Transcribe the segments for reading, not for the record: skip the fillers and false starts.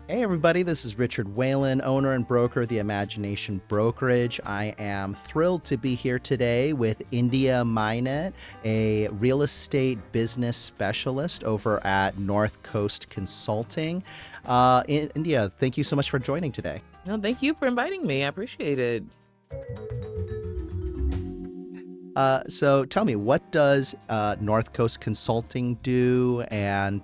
Hey everybody, this is Richard Wayland, owner and broker of the Imagination Brokerage. I am thrilled to be here today with India Mynatt, a real estate business specialist over at North Coast Consulting. India, thank you so much for joining today. No, thank you for inviting me. I appreciate it. So tell me, what does North Coast Consulting do, and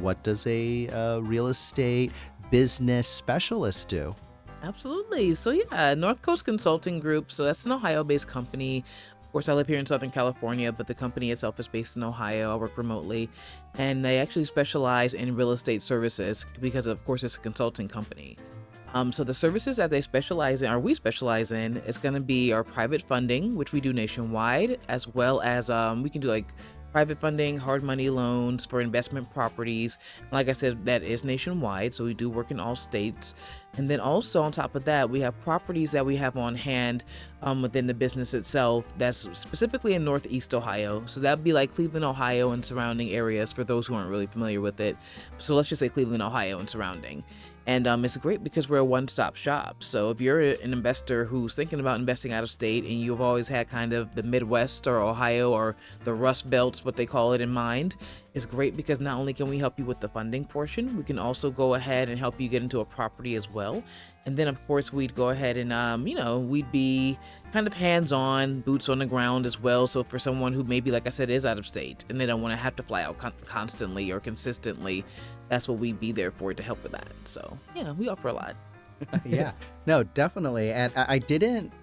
what does a real estate business specialist do? Absolutely. So yeah, North Coast Consulting Group. So that's an Ohio-based company. Of course, I live here in Southern California, but the company itself is based in Ohio. I work remotely, and they actually specialize in real estate services because, of course, it's a consulting company. So the services that they specialize in, or we specialize in, is going to be our private funding, which we do nationwide, as well as we can do like private funding, hard money loans for investment properties. Like I said, that is nationwide, so we do work in all states. And then also on top of that, we have properties that we have on hand within the business itself that's specifically in Northeast Ohio. So that'd be like Cleveland, Ohio, and surrounding areas for those who aren't really familiar with it. So let's just say Cleveland, Ohio, and surrounding. And it's great because we're a one-stop shop. So if you're an investor who's thinking about investing out of state and you've always had kind of the Midwest or Ohio or the Rust Belts, what they call it, in mind, it's great because not only can we help you with the funding portion, we can also go ahead and help you get into a property as well. And then, of course, we'd go ahead and, we'd be kind of hands-on, boots on the ground as well. So for someone who maybe, like I said, is out of state and they don't want to have to fly out constantly or consistently, that's what we'd be there for to help with that. So yeah, we offer a lot. Yeah, no, definitely. And I didn't,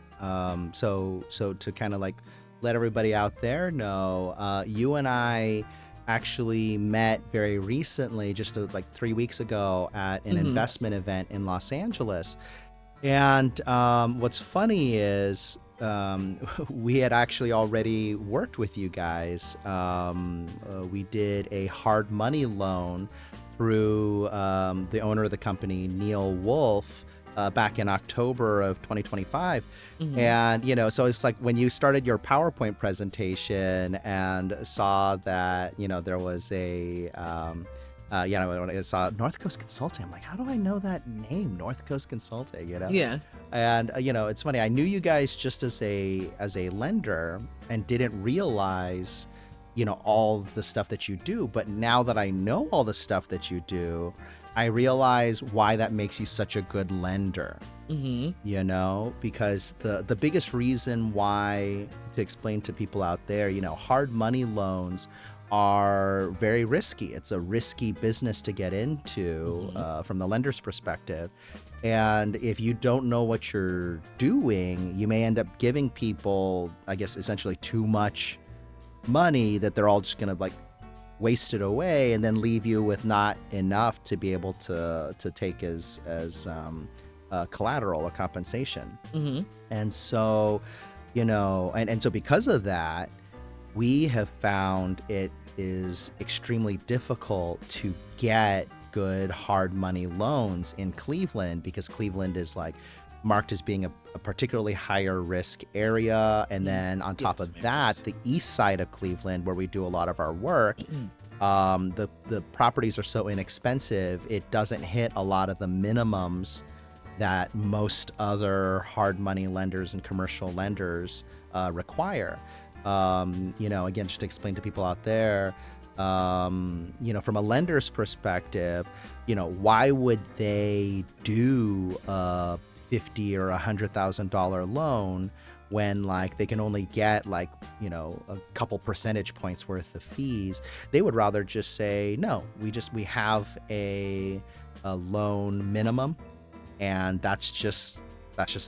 so to kind of like let everybody out there know, you and I actually met very recently, just like 3 weeks ago at an Hmm. investment event in Los Angeles. And what's funny is we had actually already worked with you guys. We did a hard money loan through the owner of the company, Neil Wolf, back in October of 2025. Hmm. And, so it's like when you started your PowerPoint presentation and saw that, there was when I saw North Coast Consulting, I'm like, how do I know that name, North Coast Consulting? Yeah. And it's funny. I knew you guys just as a lender and didn't realize, all the stuff that you do. But now that I know all the stuff that you do, I realize why that makes you such a good lender. Hmm. Because the biggest reason why, to explain to people out there, hard money loans are very risky. It's a risky business to get into Hmm. from the lender's perspective. And if you don't know what you're doing, you may end up giving people, I guess, essentially too much money that they're all just going to like waste it away and then leave you with not enough to be able to take as collateral or compensation. Hmm. And so, and so because of that, we have found it is extremely difficult to get good hard money loans in Cleveland because Cleveland is like marked as being a particularly higher risk area. And then on top Yes, of that, yes. the east side of Cleveland, where we do a lot of our work, the properties are so inexpensive, it doesn't hit a lot of the minimums that most other hard money lenders and commercial lenders require. Again, just to explain to people out there, from a lender's perspective, why would they do a $50,000 or $100,000 loan when like they can only get like, a couple percentage points worth of fees? They would rather just say, no, we have a loan minimum, and that's just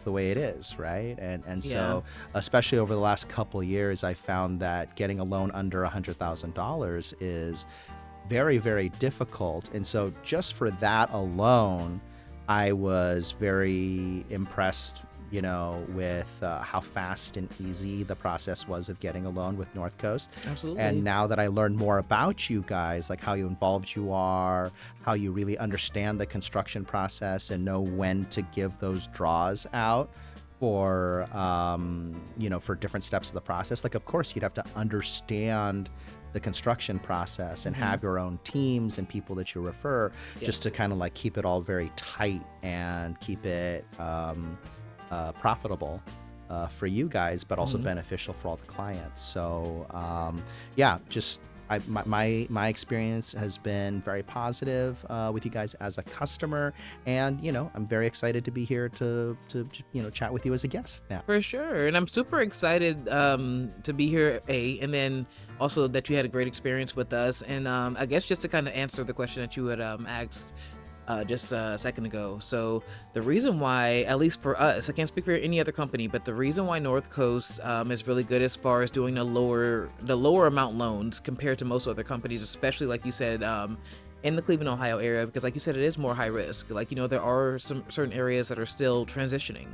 the way it is, right? And Yeah. so, especially over the last couple years, I found that getting a loan under $100,000 is very, very difficult. And so, just for that alone, I was very impressed, with how fast and easy the process was of getting a loan with North Coast. And Absolutely. now that I learned more about you guys, like how involved you are, how you really understand the construction process and know when to give those draws out for, for different steps of the process. Like, of course, you'd have to understand the construction process and Mhm. have your own teams and people that you refer, Yeah. just to kind of like keep it all very tight and keep it profitable for you guys, but also Mhm. beneficial for all the clients. So yeah, just my experience has been very positive with you guys as a customer, and I'm very excited to be here to chat with you as a guest now. For sure. And I'm super excited to be here, and then also that you had a great experience with us. And I guess just to kind of answer the question that you had asked just a second ago. So the reason why, at least for us, I can't speak for any other company, but the reason why North Coast is really good as far as doing the lower amount loans compared to most other companies, especially like you said, in the Cleveland, Ohio area, because like you said, it is more high risk. Like, there are some certain areas that are still transitioning.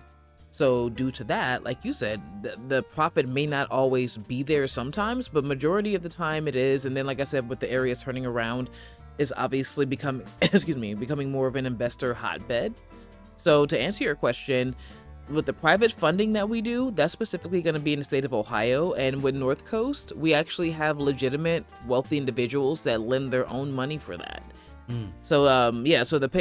So due to that, like you said, the profit may not always be there sometimes, but majority of the time it is. And then, like I said, with the areas turning around, is obviously becoming, becoming more of an investor hotbed. So to answer your question, with the private funding that we do, that's specifically going to be in the state of Ohio. And with North Coast, we actually have legitimate wealthy individuals that lend their own money for that. Mm. So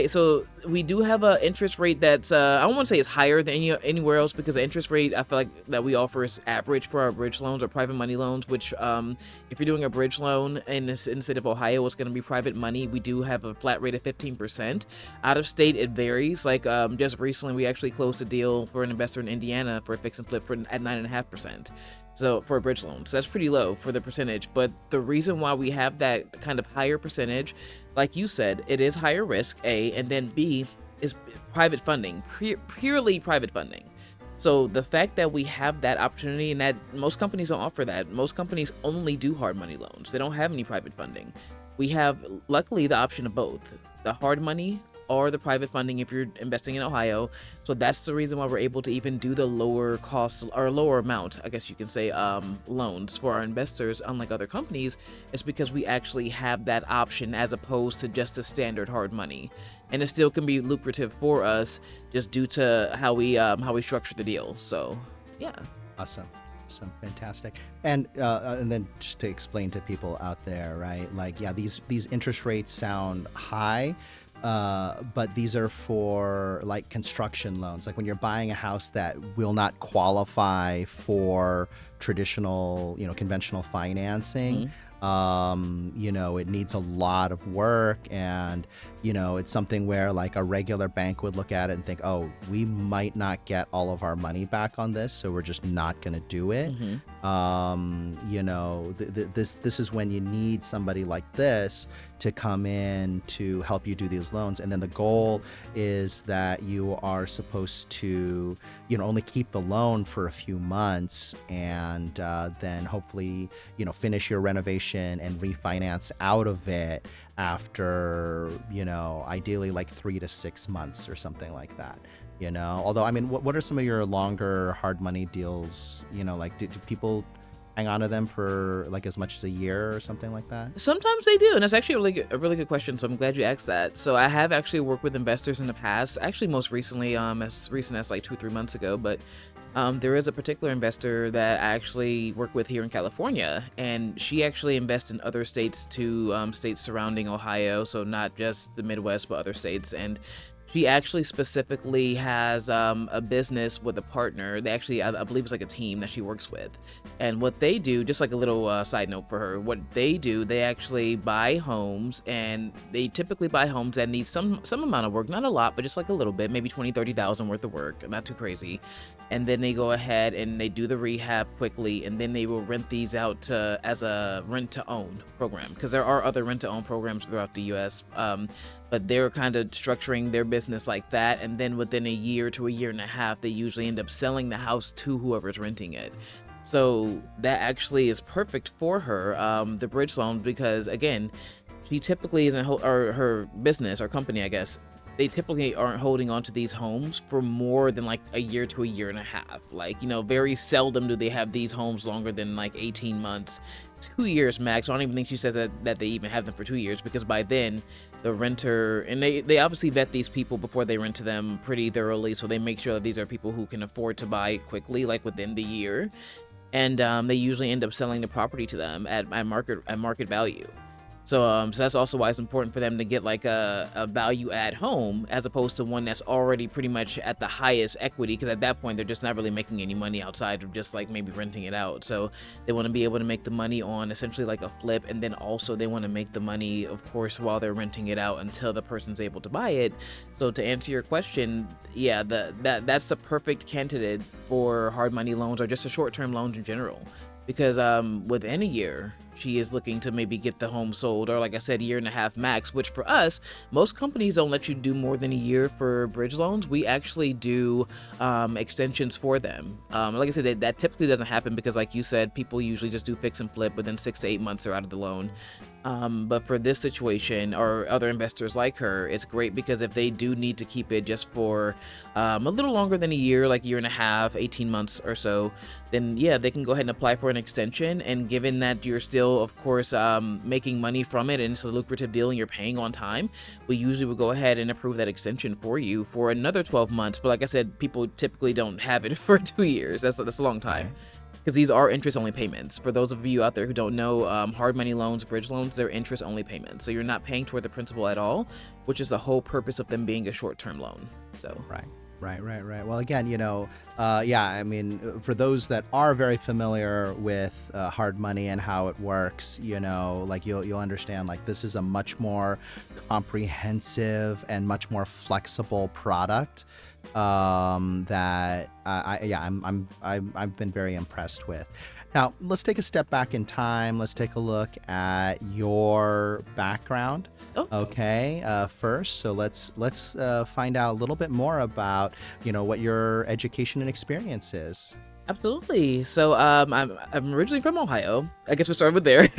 so we do have a interest rate that's I don't want to say it's higher than anywhere else, because the interest rate I feel like that we offer is average for our bridge loans or private money loans, which if you're doing a bridge loan in the state of Ohio, it's going to be private money. We do have a flat rate of 15%. Out of state, it varies. Like just recently, we actually closed a deal for an investor in Indiana for a fix and flip at 9.5%. So for a bridge loan, so that's pretty low for the percentage. But the reason why we have that kind of higher percentage, like you said, it is higher risk, A, and then B is private funding, purely private funding. So the fact that we have that opportunity, and that most companies don't offer that. Most companies only do hard money loans. They don't have any private funding. We have, luckily, the option of both, the hard money or the private funding if you're investing in Ohio. So that's the reason why we're able to even do the lower cost or lower amount, I guess you can say, loans for our investors, unlike other companies. It's because we actually have that option as opposed to just a standard hard money. And it still can be lucrative for us just due to how we structure the deal. So yeah. Awesome. Fantastic. And then just to explain to people out there, right? Like, yeah, these interest rates sound high, but these are for like construction loans. Like when you're buying a house that will not qualify for traditional, conventional financing. It needs a lot of work, and it's something where like a regular bank would look at it and think, oh, we might not get all of our money back on this, so we're just not going to do it. This is when you need somebody like this to come in to help you do these loans. And then the goal is that you are supposed to only keep the loan for a few months, and then hopefully finish your renovation and refinance out of it after ideally like 3 to 6 months or something like that. Although, I mean, what are some of your longer hard money deals? Like do people hang on to them for like as much as a year or something like that? Sometimes they do, and that's actually a really good question. So I'm glad you asked that. So I have actually worked with investors in the past, actually most recently, as recent as like 2-3 months ago. But there is a particular investor that I actually work with here in California, and she actually invests in other states too, states surrounding Ohio, so not just the Midwest, but other states. And she actually specifically has a business with a partner. They actually, I believe it's like a team that she works with. And what they do, just like a little side note for her, what they do, they actually buy homes, and they typically buy homes that need some amount of work, not a lot, but just like a little bit, maybe 20,000-30,000 worth of work, not too crazy. And then they go ahead and they do the rehab quickly, and then they will rent these out as a rent-to-own program, because there are other rent-to-own programs throughout the U.S., but they're kind of structuring their business like that. And then within a year to a year and a half, they usually end up selling the house to whoever's renting it. So that actually is perfect for her, the bridge loan, because again, she typically isn't, or her business or company, I guess, they typically aren't holding on to these homes for more than like a year to a year and a half. Like, very seldom do they have these homes longer than like 18 months, 2 years max. I don't even think she says that they even have them for 2 years, because by then the renter, and they obviously vet these people before they rent to them pretty thoroughly. So they make sure that these are people who can afford to buy quickly, like within the year. and they usually end up selling the property to them at market value. So that's also why it's important for them to get like a value add home as opposed to one that's already pretty much at the highest equity, because at that point they're just not really making any money outside of just like maybe renting it out. So they want to be able to make the money on essentially like a flip, and then also they want to make the money, of course, while they're renting it out until the person's able to buy it. So to answer your question, yeah, that's the perfect candidate for hard money loans or just a short-term loans in general, because within a year she is looking to maybe get the home sold, or like I said, 1.5 years max, which for us, most companies don't let you do more than a year for bridge loans. We actually do extensions for them. Like I said, that typically doesn't happen because, like you said, people usually just do fix and flip within 6 to 8 months they're out of the loan. But for this situation or other investors like her, it's great because if they do need to keep it just for a little longer than a year, like 1.5 years, 18 months or so, then yeah, they can go ahead and apply for an extension. And given that you're still, of course, making money from it and it's a lucrative deal and you're paying on time, we usually will go ahead and approve that extension for you for another 12 months. But like I said, people typically don't have it for 2 years. That's a long time. Because these are interest-only payments. For those of you out there who don't know, hard money loans, bridge loans, they're interest-only payments. So you're not paying toward the principal at all, which is the whole purpose of them being a short-term loan. So Right. Well, again, yeah, I mean, for those that are very familiar with hard money and how it works, like you'll understand, like this is a much more comprehensive and much more flexible product that I've been very impressed with. Now, let's take a step back in time. Let's take a look at your background. Oh. Okay, first, so let's find out a little bit more about what your education and experience is. Absolutely. So I'm originally from Ohio. I guess we started with there.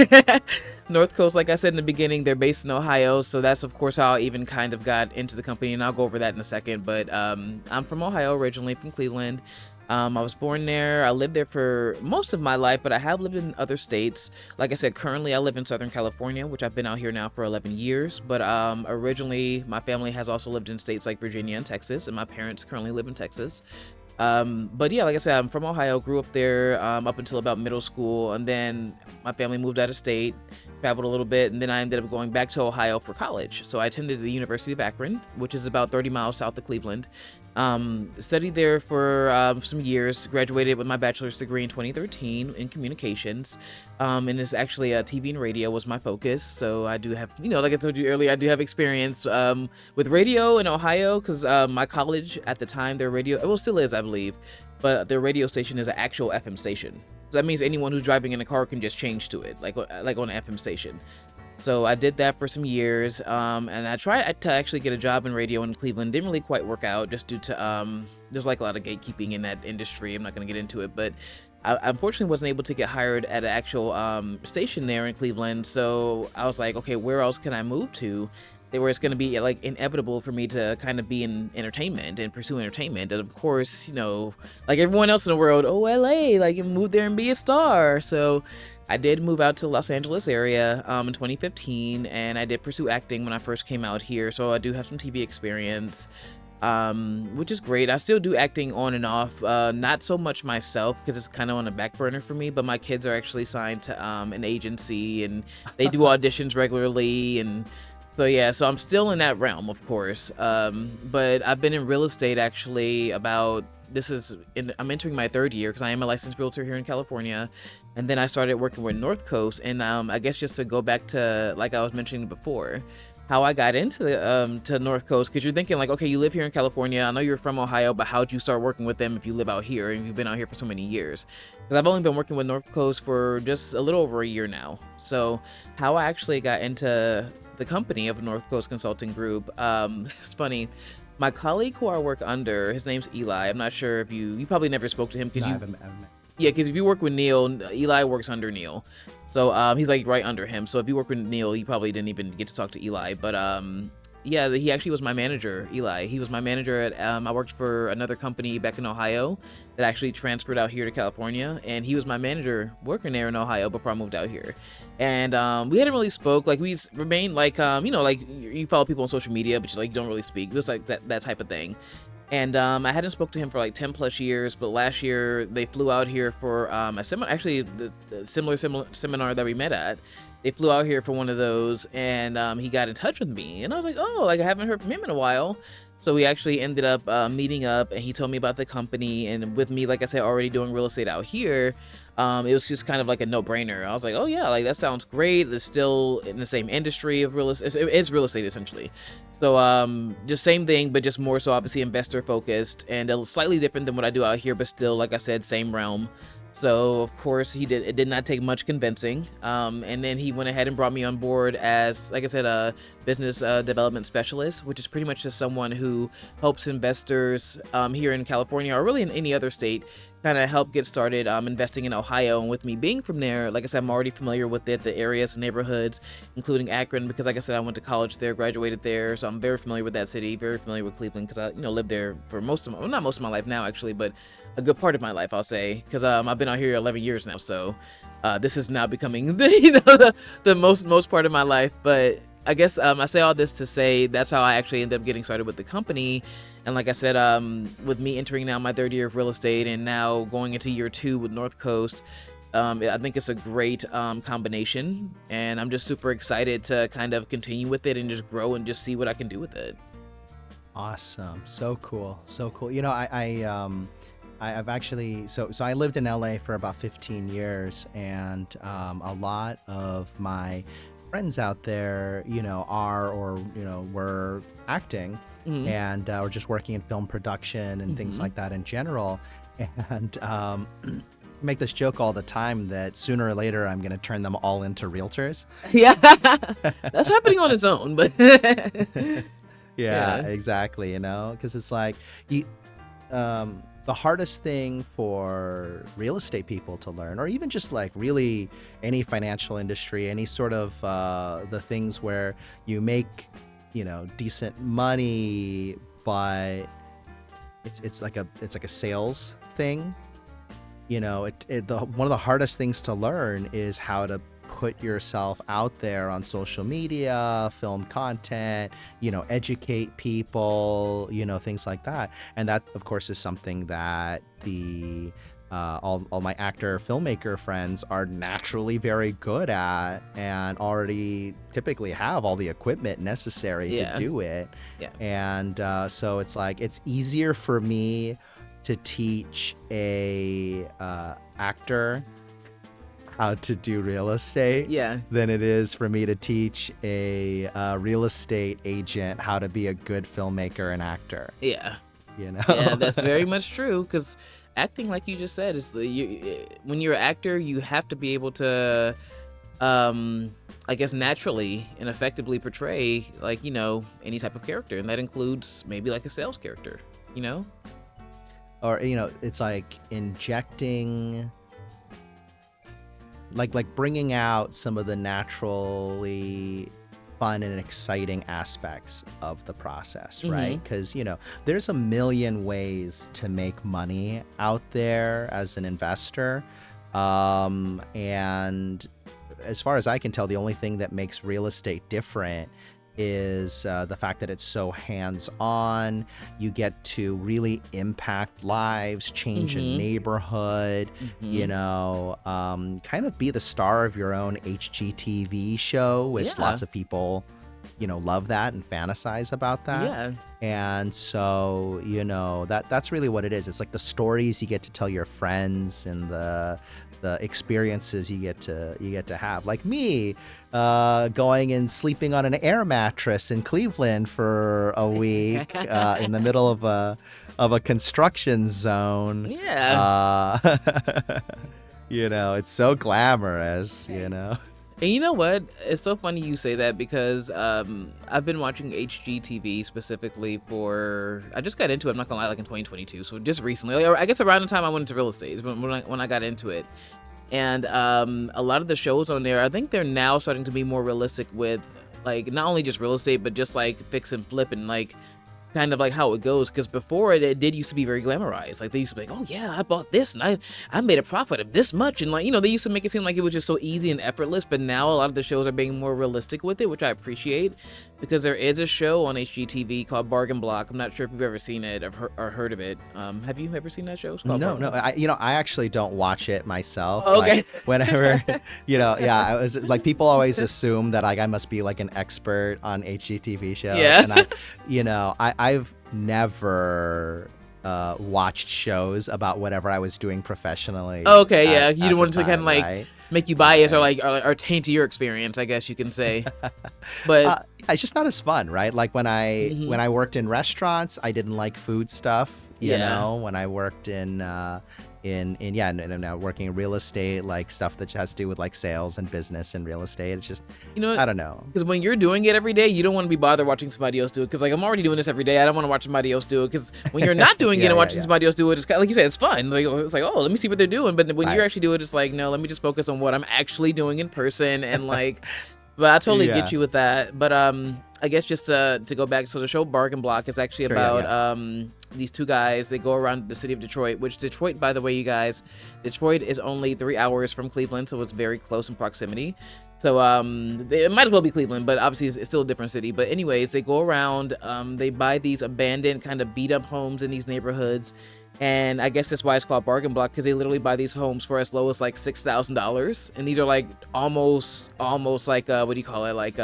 North Coast, like I said in the beginning, they're based in Ohio. So that's, of course, how I even kind of got into the company. And I'll go over that in a second. But I'm from Ohio, originally from Cleveland. I was born there. I lived there for most of my life, but I have lived in other states. Like I said, currently I live in Southern California, which I've been out here now for 11 years. But originally, my family has also lived in states like Virginia and Texas, and my parents currently live in Texas. But yeah, like I said, I'm from Ohio, grew up there up until about middle school, and then my family moved out of state, traveled a little bit, and then I ended up going back to Ohio for college. So I attended the University of Akron, which is about 30 miles south of Cleveland. Studied there for some years, graduated with my bachelor's degree in 2013 in communications. And it's actually TV and radio was my focus. So I do have, like I told you earlier, I do have experience with radio in Ohio because my college at the time, their radio, well, still is, I believe, but their radio station is an actual FM station. So that means anyone who's driving in a car can just change to it, like on an FM station. So I did that for some years, and I tried to actually get a job in radio in Cleveland. Didn't really quite work out just due to there's like a lot of gatekeeping in that industry. I'm not going to get into it, but I unfortunately wasn't able to get hired at an actual station there in Cleveland. So I was like, okay, where else can I move to? Where it's going to be like inevitable for me to kind of be in entertainment and pursue entertainment. And of course, like everyone else in the world, LA, like move there and be a star. So I did move out to the Los Angeles area in 2015, and I did pursue acting when I first came out here. So I do have some TV experience, which is great. I still do acting on and off, not so much myself because it's kind of on the back burner for me, but my kids are actually signed to an agency and they do auditions regularly. And so yeah, so I'm still in that realm, of course. But I've been in real estate actually I'm entering my 3rd year because I am a licensed realtor here in California. And then I started working with North Coast. And I guess just to go back to, like I was mentioning before, how I got into to North Coast, because you're thinking like, okay, you live here in California. I know you're from Ohio, but how'd you start working with them if you live out here and you've been out here for so many years? Because I've only been working with North Coast for just a little over a year now. So how I actually got into the company of North Coast Consulting Group, it's funny. My colleague who I work under, his name's Eli. I'm not sure if you probably never spoke to him because yeah, because if you work with Neil, Eli works under Neil. So he's like right under him. So if you work with Neil, you probably didn't even get to talk to Eli. But yeah, he actually was my manager, Eli. He was my manager at, I worked for another company back in Ohio that actually transferred out here to California. And he was my manager working there in Ohio before I moved out here. And we hadn't really spoke, like we remained like, like you follow people on social media, but you like don't really speak. It was like that type of thing. And I hadn't spoke to him for like 10 plus years, but last year they flew out here for a seminar, actually the similar seminar that we met at. They flew out here for one of those, and he got in touch with me, and I was like, oh, like I haven't heard from him in a while. So we actually ended up meeting up, and he told me about the company, and with me, like I said, already doing real estate out here, it was just kind of like a no-brainer. I was like, oh yeah, like that sounds great. It's still in the same industry of real estate. It's real estate essentially. So just same thing, but just more so obviously investor focused and slightly different than what I do out here, but still, like I said, same realm. So of course it did not take much convincing. And then he went ahead and brought me on board as, like I said, a business development specialist, which is pretty much just someone who helps investors here in California or really in any other state kind of help get started investing in Ohio. And with me being from there, like I said, I'm already familiar with it, the areas and neighborhoods, including Akron, because like I said, I went to college there, graduated there. So I'm very familiar with that city, very familiar with Cleveland because I, lived there for not most of my life now actually, but a good part of my life, I'll say, because I've been out here 11 years now. So this is now becoming the most part of my life. But I guess I say all this to say that's how I actually ended up getting started with the company. And like I said, with me entering now my third year of real estate and now going into year 2 with North Coast, I think it's a great combination. And I'm just super excited to kind of continue with it and just grow and just see what I can do with it. Awesome. So cool. So cool. I've actually, so I lived in LA for about 15 years, and a lot of my friends out there, are or, were acting and or just working in film production and things like that in general. And make this joke all the time that sooner or later I'm going to turn them all into realtors. Yeah, that's happening on its own, but yeah, exactly. Because it's like the hardest thing for real estate people to learn, or even just like really any financial industry, any sort of the things where you make, decent money, but it's like a sales thing. One of the hardest things to learn is how to put yourself out there on social media, film content, educate people, things like that. And that, of course, is something that the all my actor filmmaker friends are naturally very good at and already typically have all the equipment necessary to do it. Yeah. And so it's like it's easier for me to teach a actor how to do real estate than it is for me to teach a real estate agent how to be a good filmmaker and actor. Yeah. Yeah, that's very much true, because acting, like you just said, is when you're an actor, you have to be able to I guess naturally and effectively portray like, any type of character, and that includes maybe like a sales character, Or, it's like injecting, like bringing out some of the naturally fun and exciting aspects of the process, right? Because, there's a million ways to make money out there as an investor. And as far as I can tell, the only thing that makes real estate different is the fact that it's so hands-on. You get to really impact lives, change a neighborhood, kind of be the star of your own HGTV show, which lots of people, love that and fantasize about that. Yeah. And so, that's really what it is. It's like the stories you get to tell your friends and the experiences you get to have, like me going and sleeping on an air mattress in Cleveland for a week in the middle of a construction zone. It's so glamorous. And you know what? It's so funny you say that, because I've been watching HGTV specifically I just got into it, I'm not gonna lie, like in 2022. So just recently, or I guess around the time I went into real estate is when I got into it. And a lot of the shows on there, I think they're now starting to be more realistic with like not only just real estate, but just like fix and flip and like kind of like how it goes, because before it did used to be very glamorized. Like they used to be like, oh yeah, I bought this and I made a profit of this much, and like, they used to make it seem like it was just so easy and effortless. But now a lot of the shows are being more realistic with it, which I appreciate, because there is a show on HGTV called Bargain Block. I'm not sure if you've ever seen it or heard of it. Have you ever seen that show? It's called No, Bargain no. Block. I actually don't watch it myself. Oh, okay. Like whenever, yeah, I was like, people always assume that like I must be like an expert on HGTV shows. Yeah. And I've never watched shows about whatever I was doing professionally. Okay, yeah. You at don't want the to kind of time, like right? make you biased or taint your experience, I guess you can say. But It's just not as fun, right? Like when I Mhm. when I worked in restaurants, I didn't like food stuff. Yeah. When I worked in working in real estate, like stuff that has to do with like sales and business and real estate. It's just I don't know. Because when you're doing it every day, you don't want to be bothered watching somebody else do it. Because like I'm already doing this every day, I don't want to watch somebody else do it. Because when you're not doing it and watching somebody else do it, it's kind of, like you said, it's fun. Like it's like, oh, let me see what they're doing. But when you actually do it, it's like, no, let me just focus on what I'm actually doing in person and like. But I totally get you with that. But I guess just to go back, so the show Bargain Block is actually about these two guys. They go around the city of Detroit, which Detroit, by the way, you guys, Detroit is only 3 hours from Cleveland, so it's very close in proximity. So it might as well be Cleveland, but obviously it's still a different city. But anyways, they go around, they buy these abandoned kind of beat up homes in these neighborhoods. And I guess that's why it's called Bargain Block, because they literally buy these homes for as low as like $6,000, and these are like almost like what do you call it, like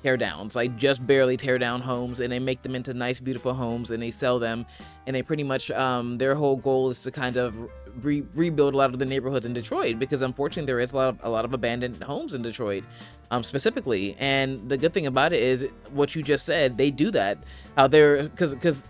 tear downs, like just barely tear down homes, and they make them into nice, beautiful homes, and they sell them, and they pretty much their whole goal is to kind of rebuild a lot of the neighborhoods in Detroit, because unfortunately there is a lot of abandoned homes in Detroit, specifically. And the good thing about it is what you just said, they do that. How they're because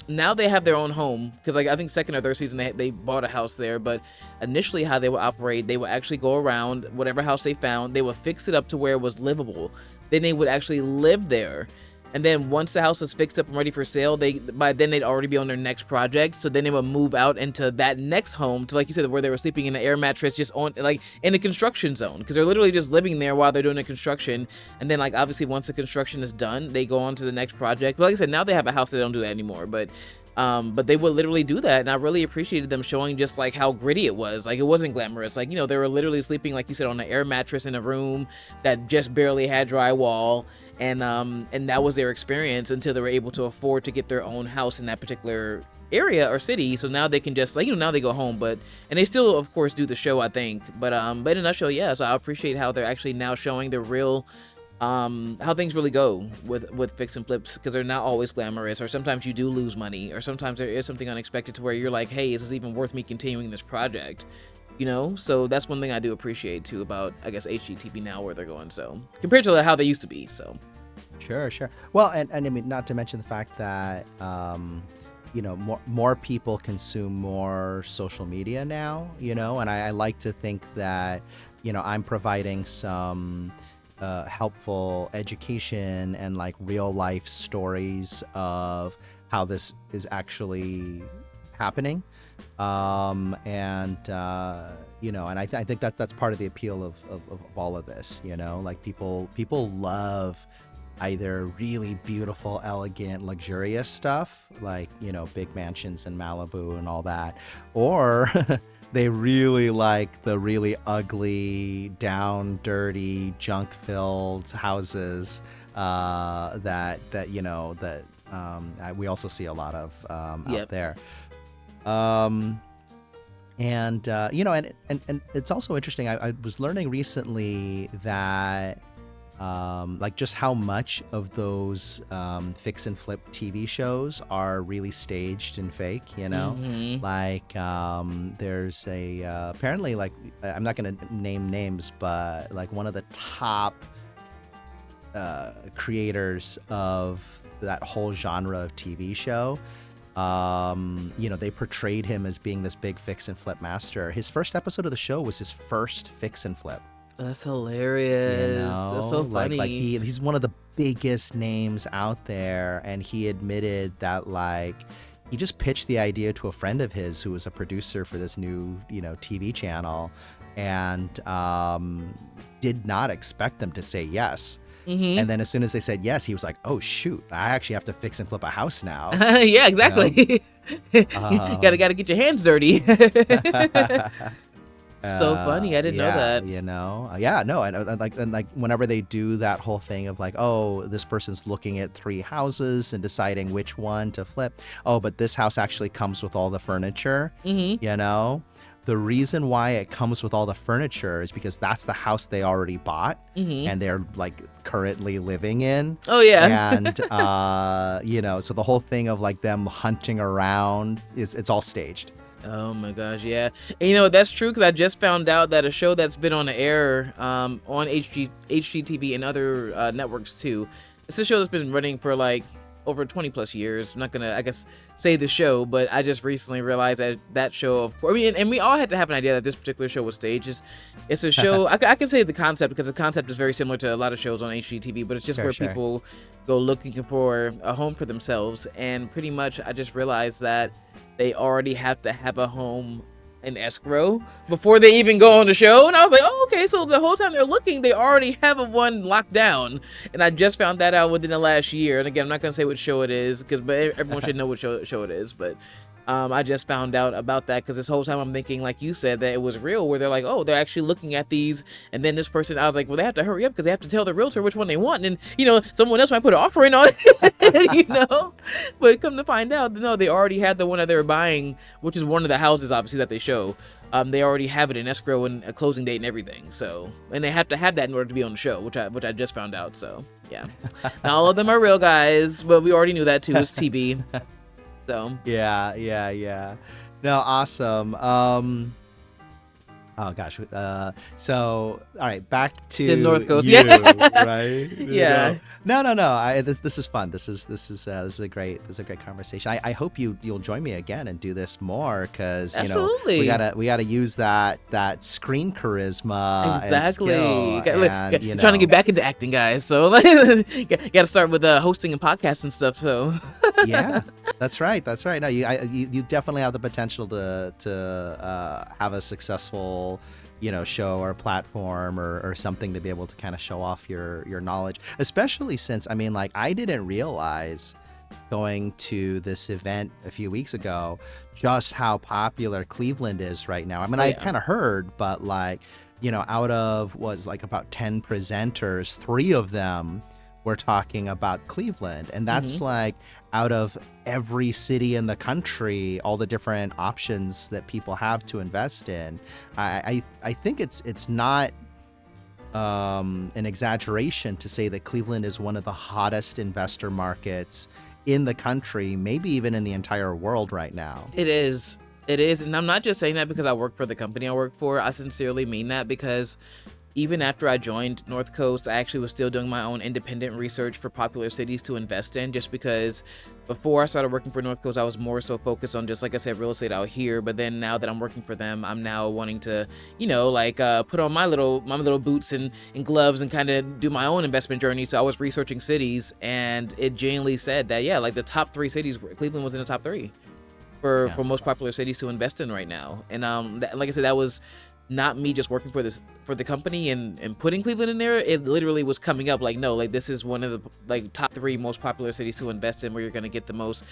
now they have their own home, because like I think second or third season they bought a house there. But initially how they would operate, they would actually go around whatever house they found, they would fix it up to where it was livable, then they would actually live there. And then once the house is fixed up and ready for sale, by then they'd already be on their next project. So then they would move out into that next home, to like you said, where they were sleeping in an air mattress, just on like in a construction zone, because they're literally just living there while they're doing the construction. And then like obviously once the construction is done, they go on to the next project. But like I said, now they have a house, they don't do that anymore. But they would literally do that, and I really appreciated them showing just like how gritty it was. Like it wasn't glamorous. Like they were literally sleeping, like you said, on an air mattress in a room that just barely had drywall. And that was their experience until they were able to afford to get their own house in that particular area or city. So now they can just like now they go home, and they still of course do the show, I think. But in a nutshell, yeah. So I appreciate how they're actually now showing the real how things really go with fix and flips, because they're not always glamorous, or sometimes you do lose money, or sometimes there is something unexpected to where you're like, hey, is this even worth me continuing this project? So that's one thing I do appreciate too about, I guess, HGTV now, where they're going, so compared to how they used to be. So Sure. Well, and I mean, not to mention the fact that more people consume more social media now, and I like to think that I'm providing some helpful education and like real life stories of how this is actually happening. And I think that's part of the appeal of all of this. Like people love either really beautiful, elegant, luxurious stuff, like big mansions in Malibu and all that, or they really like the really ugly, down, dirty, junk-filled houses that we also see a lot of out there. And it's also interesting. I was learning recently that like just how much of those fix and flip TV shows are really staged and fake, Mhm. like there's a apparently, like, I'm not going to name names, but like one of the top creators of that whole genre of TV show, they portrayed him as being this big fix and flip master. His first episode of the show was his first fix and flip. That's hilarious. That's so funny. Like he's one of the biggest names out there, and he admitted that like he just pitched the idea to a friend of his who was a producer for this new TV channel, and did not expect them to say yes. Mm-hmm. And then as soon as they said yes, he was like, oh shoot, I actually have to fix and flip a house now. Yeah, You know? exactly. Gotta Um, gotta get your hands dirty. So funny. I didn't know yeah, that. yeah, no, and like whenever they do that whole thing of like, oh, this person's looking at 3 houses and deciding which one to flip. Oh, but this house actually comes with all the furniture. Mm-hmm. You know, the reason why it comes with all the furniture is because that's the house they already bought Mm-hmm. and they're like currently living in. Oh yeah. And so the whole thing of like them hunting around it's all staged. Oh my gosh, yeah. And that's true because I just found out that a show that's been on the air on HGTV and other networks too. It's a show that's been running for like over 20 plus years. I'm not gonna, I guess, say the show, but I just recently realized that show, of course, I mean, and we all had to have an idea that this particular show was staged. It's a show, I can say the concept because the concept is very similar to a lot of shows on HGTV, but it's just where Sure. people go looking for a home for themselves. And pretty much I just realized that they already have to have a home in escrow before they even go on the show. And I was like, oh, okay, so the whole time they're looking, they already have one locked down. And I just found that out within the last year. And again, I'm not going to say what show it is, but everyone should know what show it is. But I just found out about that because this whole time I'm thinking, like you said, that it was real, where they're like, oh, they're actually looking at these. And then this person, I was like, well, they have to hurry up because they have to tell the realtor which one they want. And, someone else might put an offer in on it, But come to find out, no, they already had the one that they were buying, which is one of the houses, obviously, that they show. They already have it in escrow and a closing date and everything. So, and they have to have that in order to be on the show, which I just found out. So, yeah. Not all of them are real, guys, but we already knew that too. It's TV. So Yeah. No, awesome. Oh gosh. So all right, back to the North Coast. you, Yeah. right? Yeah. No. This is fun. This is a great conversation. I hope you'll join me again and do this more because Absolutely. we gotta use that screen charisma Exactly. and skill. And, trying to get back into acting, guys. So got to start with hosting and podcasts and stuff. So Yeah, that's right. No, you definitely have the potential to have a successful, show or platform or something to be able to kind of show off your knowledge, especially since, I mean, like, I didn't realize going to this event a few weeks ago just how popular Cleveland is right now. I mean, I kind of heard, but like, out of was like about 10 presenters, 3 of them were talking about Cleveland, and that's like out of every city in the country, all the different options that people have to invest in. I think it's not an exaggeration to say that Cleveland is one of the hottest investor markets in the country, maybe even in the entire world right now. It is. And I'm not just saying that because I work for the company I work for. I sincerely mean that because even after I joined North Coast, I actually was still doing my own independent research for popular cities to invest in, just because before I started working for North Coast, I was more so focused on just, like I said, real estate out here. But then now that I'm working for them, I'm now wanting to, put on my little boots and gloves and kind of do my own investment journey. So I was researching cities, and it genuinely said that, like the top 3 cities, Cleveland was in the top 3 for most popular cities to invest in right now. And like I said, that was not me just working for the company and putting Cleveland in there. It literally was coming up like, no, like this is one of the top 3 most popular cities to invest in, where you're going to get the most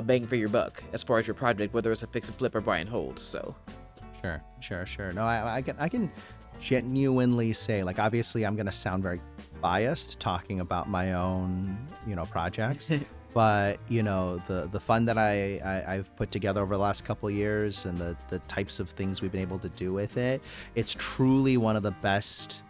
bang for your buck as far as your project, whether it's a fix and flip or buy and hold. So Sure. No, I can genuinely say, like, obviously I'm going to sound very biased talking about my own, projects. But, the fund that I've put together over the last couple of years and the types of things we've been able to do with it, it's truly one of the best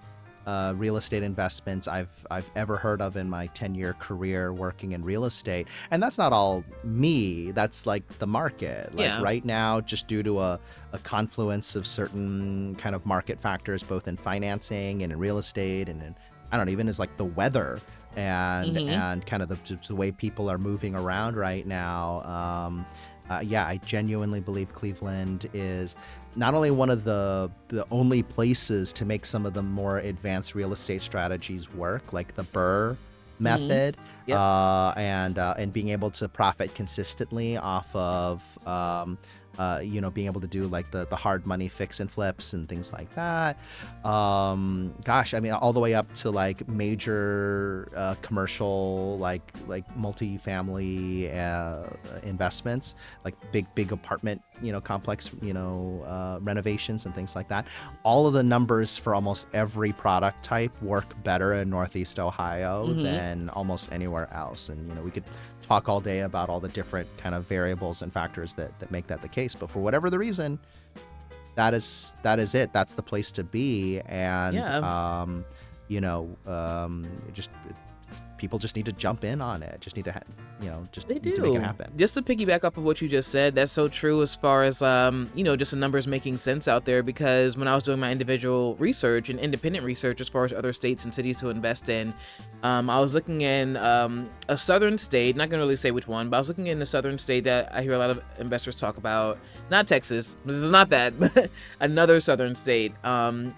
real estate investments I've ever heard of in my 10-year career working in real estate. And that's not all me. That's like the market. Like right now, just due to a confluence of certain kind of market factors, both in financing and in real estate and in, I don't know, even as like the weather and kind of the way people are moving around right now. I genuinely believe Cleveland is not only one of the only places to make some of the more advanced real estate strategies work, like the Burr method, Yep. And being able to profit consistently off of being able to do like the hard money fix and flips and things like that. Gosh, I mean, all the way up to like major commercial like multi-family investments, like big apartment complex renovations and things like that. All of the numbers for almost every product type work better in Northeast Ohio than almost anywhere else. And we could talk all day about all the different kind of variables and factors that make that the case, but for whatever the reason, that is it. That's the place to be. And just people just need to jump in on it. Just need to need to make it happen. Just to piggyback off of what you just said, that's so true as far as just the numbers making sense out there. Because when I was doing my individual research and independent research as far as other states and cities to invest in, I was looking in a southern state, not gonna really say which one, but I was looking in a southern state that I hear a lot of investors talk about. Not Texas, this is not that, but another southern state. I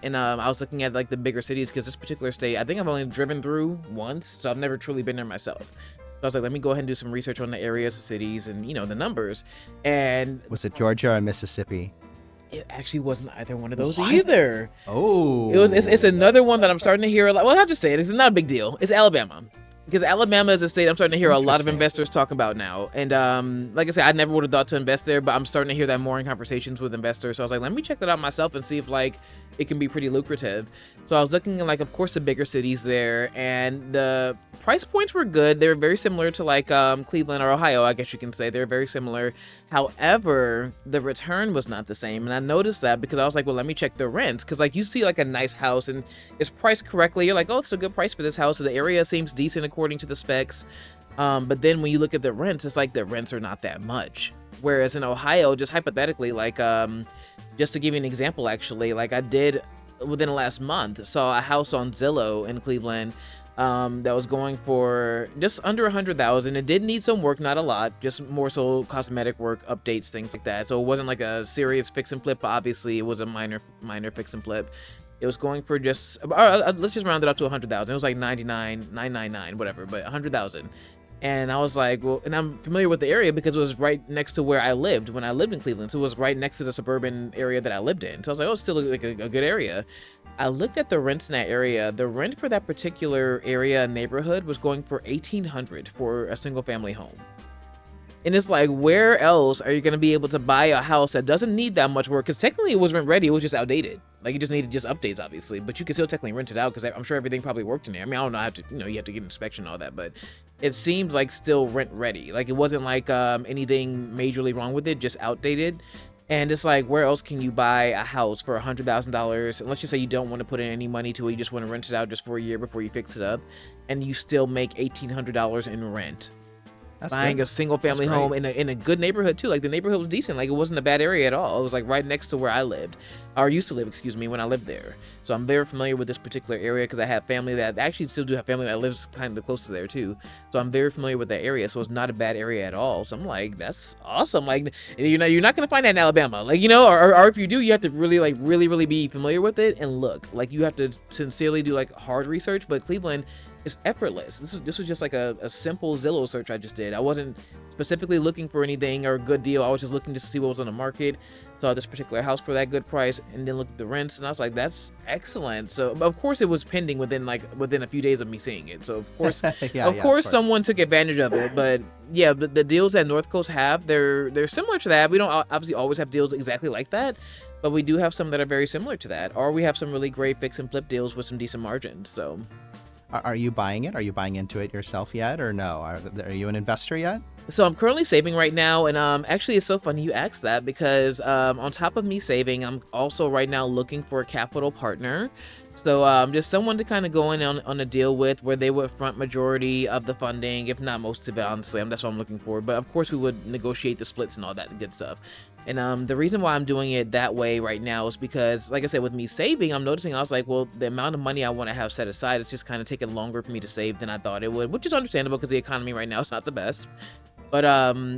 was looking at like the bigger cities, because this particular state, I think I've only driven through once, so I've never truly been there myself. So I was like, let me go ahead and do some research on the areas, the cities, and the numbers. And was it Georgia or Mississippi? It actually wasn't either one of those either. Oh, it's another one that I'm starting to hear a lot. Well, I'll just say it. It's not a big deal. It's Alabama. Because Alabama is a state I'm starting to hear a lot of investors talk about now. And like I said, I never would have thought to invest there, but I'm starting to hear that more in conversations with investors. So I was like, let me check that out myself and see if like it can be pretty lucrative. So I was looking at like, of course, the bigger cities there, and the price points were good. They were very similar to like Cleveland or Ohio, I guess you can say. They're very similar. However, the return was not the same. And I noticed that because I was like, well, let me check the rents. Because like you see like a nice house and it's priced correctly. You're like, oh, it's a good price for this house. So the area seems decent according to the specs. But then when you look at the rents, it's like the rents are not that much. Whereas in Ohio, just hypothetically, like just to give you an example, actually, like I did within the last month, saw a house on Zillow in Cleveland that was going for just under $100,000. It did need some work, not a lot, just more so cosmetic work, updates, things like that. So it wasn't like a serious fix and flip, but obviously it was a minor fix and flip. It was going for just, let's just round it up to 100,000. It was like 999, whatever, but 100,000. And I was like, well, and I'm familiar with the area because it was right next to where I lived when I lived in Cleveland. So it was right next to the suburban area that I lived in. So I was like, oh, it's still like a good area. I looked at the rents in that area. The rent for that particular area and neighborhood was going for $1,800 for a single family home. And it's like, where else are you going to be able to buy a house that doesn't need that much work? Because technically it was rent ready. It was just outdated. Like, it just needed just updates, obviously. But you can still technically rent it out because I'm sure everything probably worked in there. I mean, I don't know. You have to get an inspection and all that. But it seems like still rent ready. Like, it wasn't like anything majorly wrong with it, just outdated. And it's like, where else can you buy a house for $100,000? And let's just say you don't want to put in any money to it. You just want to rent it out just for a year before you fix it up. And you still make $1,800 in rent. That's buying good. a single family home in a good neighborhood too. Like the neighborhood was decent. Like it wasn't a bad area at all. It was like right next to where I lived, or used to live, excuse me, when I lived there. So I'm very familiar with this particular area because I have family that actually still do have family that lives kind of close to there too. So I'm very familiar with that area. So it's not a bad area at all. So I'm like, that's awesome. Like you're not gonna find that in Alabama. Like or if you do, you have to really be familiar with it and look. Like you have to sincerely do like hard research. But Cleveland, it's effortless. This was just like a simple Zillow search I just did. I wasn't specifically looking for anything or a good deal. I was just looking just to see what was on the market. Saw this particular house for that good price, and then looked at the rents, and I was like, "That's excellent." So, of course, it was pending within a few days of me seeing it. So, of course, of course, someone took advantage of it. But yeah, the deals that North Coast have, they're similar to that. We don't obviously always have deals exactly like that, but we do have some that are very similar to that, or we have some really great fix and flip deals with some decent margins. So. Are you buying it? Are you buying into it yourself yet, or no? Are you an investor yet? So I'm currently saving right now, and actually it's so funny you asked that because on top of me saving, I'm also right now looking for a capital partner. So just someone to kind of go in on a deal with where they would front majority of the funding, if not most of it, honestly. That's what I'm looking for. But of course we would negotiate the splits and all that good stuff. And the reason why I'm doing it that way right now is because, like I said, with me saving, I'm noticing I was like, well, the amount of money I want to have set aside, it's just kind of taking longer for me to save than I thought it would, which is understandable because the economy right now is not the best. But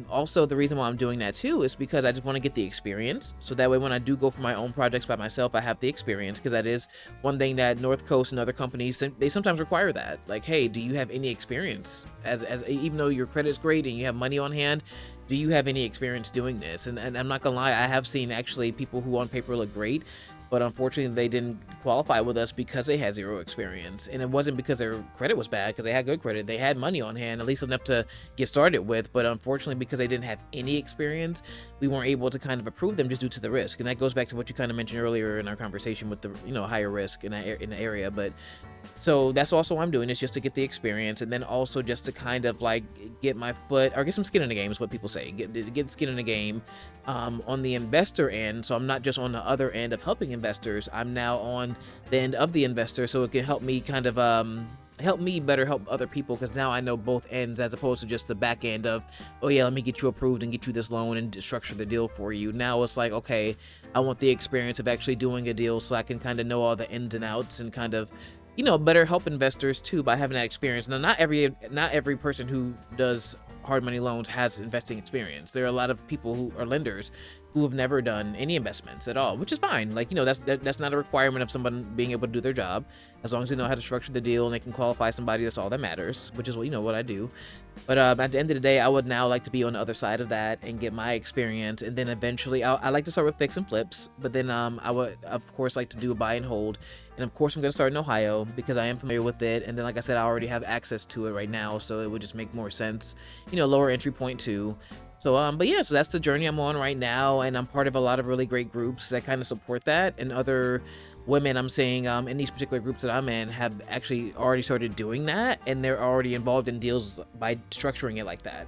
also the reason why I'm doing that too is because I just want to get the experience. So that way, when I do go for my own projects by myself, I have the experience. Because that is one thing that North Coast and other companies, they sometimes require that. Like, hey, do you have any experience? As even though your credit's great and you have money on hand, do you have any experience doing this? And I'm not gonna lie, I have seen actually people who on paper look great, but unfortunately they didn't qualify with us because they had zero experience. And it wasn't because their credit was bad, because they had good credit. They had money on hand, at least enough to get started with, but unfortunately because they didn't have any experience, we weren't able to kind of approve them just due to the risk. And that goes back to what you kind of mentioned earlier in our conversation with the higher risk in the area. But so that's also what I'm doing, is just to get the experience, and then also just to kind of like get my foot, or get some skin in the game is what people say, get skin in the game on the investor end. So I'm not just on the other end of helping investors, I'm now on the end of the investor, so it can help me kind of help me better help other people, because now I know both ends as opposed to just the back end of, oh yeah, let me get you approved and get you this loan and structure the deal for you. Now it's like, okay, I want the experience of actually doing a deal so I can kind of know all the ins and outs and kind of better help investors too by having that experience. Now, not every person who does hard money loans has investing experience. There are a lot of people who are lenders who have never done any investments at all, which is fine. Like, that's not a requirement of someone being able to do their job. As long as they know how to structure the deal and they can qualify somebody, that's all that matters, which is what I do. But at the end of the day, I would now like to be on the other side of that and get my experience. And then eventually I like to start with fix and flips, but then I would of course like to do a buy and hold. And of course I'm going to start in Ohio because I am familiar with it. And then, like I said, I already have access to it right now, so it would just make more sense, lower entry point too. So, but yeah, so that's the journey I'm on right now, and I'm part of a lot of really great groups that kind of support that, and other women I'm seeing in these particular groups that I'm in have actually already started doing that, and they're already involved in deals by structuring it like that.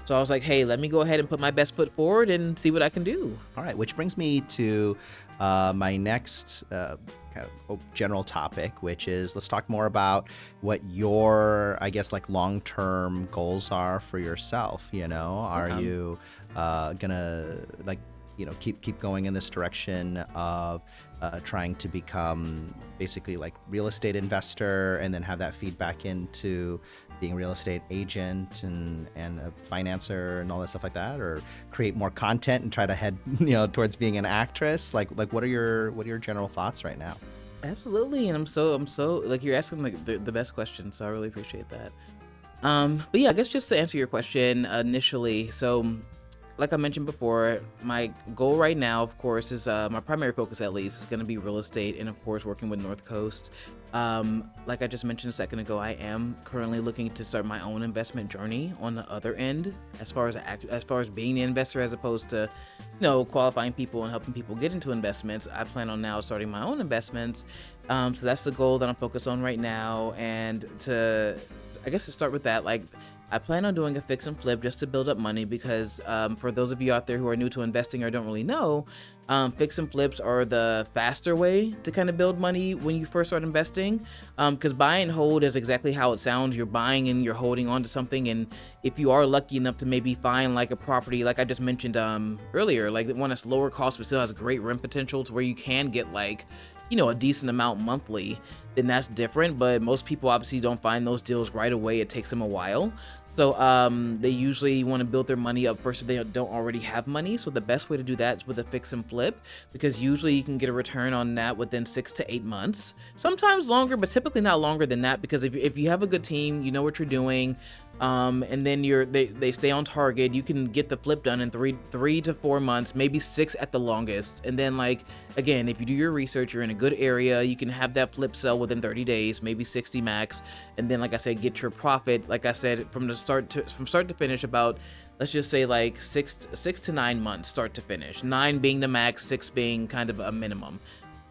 So I was like, hey, let me go ahead and put my best foot forward and see what I can do. All right, which brings me to my next kind of general topic, which is, let's talk more about what your, I guess, like long-term goals are for yourself. Are you gonna keep going in this direction of trying to become basically like real estate investor, and then have that feedback into being a real estate agent and a financer and all that stuff like that, or create more content and try to head towards being an actress? Like what are your general thoughts right now? Absolutely, and I'm so like, you're asking the best question, so I really appreciate that. But yeah, I guess just to answer your question initially, so like I mentioned before, my goal right now, of course, is my primary focus at least is going to be real estate, and of course working with North Coast. Like I just mentioned a second ago, I am currently looking to start my own investment journey on the other end, as far as being the investor, as opposed to qualifying people and helping people get into investments. I plan on now starting my own investments. So that's the goal that I'm focused on right now. And to start with that, like, I plan on doing a fix and flip just to build up money, because for those of you out there who are new to investing or don't really know, fix and flips are the faster way to kind of build money when you first start investing, because buy and hold is exactly how it sounds. You're buying and you're holding on to something, and if you are lucky enough to maybe find like a property, like I just mentioned earlier, like one that's lower cost but still has great rent potential to where you can get like a decent amount monthly, then that's different. But most people obviously don't find those deals right away. It takes them a while. So they usually want to build their money up first if they don't already have money. So the best way to do that is with a fix and flip, because usually you can get a return on that within 6 to 8 months, sometimes longer, but typically not longer than that, because if you have a good team, you know what you're doing, and then they stay on target, you can get the flip done in 3 to 4 months, maybe 6 at the longest. And then, like, again, if you do your research, you're in a good area, you can have that flip sell within 30 days, maybe 60 max. And then, like I said, get your profit, like I said, from start to finish, about, let's just say, like 6 to 9 months start to finish, 9 being the max, 6 being kind of a minimum.